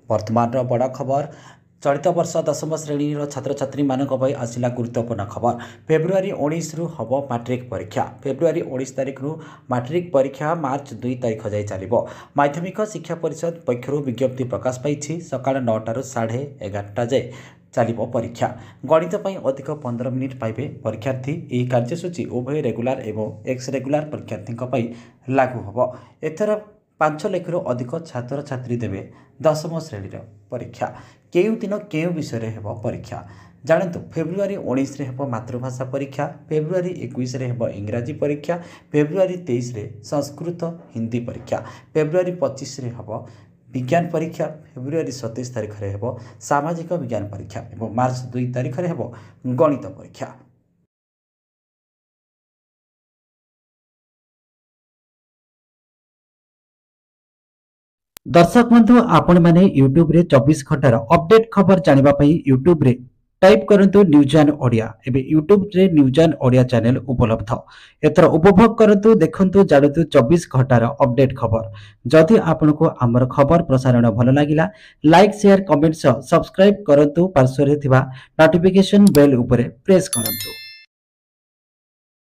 वर्तमान बड़ खबर चलित वर्ष 10वीं श्रेणी छात्र छात्री मानक आसला गुरुत्वपूर्ण खबर। फेब्रुआरी 19 रु हम मैट्रिक परीक्षा। फेब्रुआरी 19 तारिख रु मैट्रिक परीक्षा मार्च 2 तारिख जाए चलो। माध्यमिक शिक्षा परिषद पक्षर विज्ञप्ति प्रकाश पाई। सकाळ 9 11 जाए चलो परीक्षा। गणित अधिक 15 मिनिट पाइबे परीक्षार्थी। यह कार्यसूची उभय रेगुलार एवं एक्स रेगुलार परीक्षार्थी लागू हम। एथर 5 लाख रु अधिक छात्र छात्री देवे 10वीं श्रेणी परीक्षा। केउ दिन केउ विषय हो परीक्षा जानतु। फेब्रुआरी 19 रे हो मातृभाषा परीक्षा। फेब्रुआरी 21 रे हो इंग्राजी परीक्षा। फेब्रुआरी 23 रे संस्कृत हिंदी परीक्षा। फेब्रुआरी 25 रे हो विज्ञान परीक्षा। फेब्रुआरी 27 तारिख रे हो सामाजिक विज्ञान परीक्षा और मार्च 2 तारिख रे हो गणित परीक्षा। दर्शक बंधु आपण मैंने यूट्यूब रे 24 घंटार अपडेट खबर जानिबा पई यूट्यूब रे टाइप करंतु न्यूज एंड ओडिया। एबे यूट्यूब रे न्यूज एंड ओडिया चैनल उपलब्ध। एतर उपभोग करंतु देखंतु जानतु 24 घंटार अपडेट खबर। जदि आपनको आमर खबर प्रसारण भल लागिला लाइक शेयर कमेंट सब्सक्राइब करंतु। पार्श्व रे थिबा नोटिफिकेशन बेल उपरे प्रेस करंतु।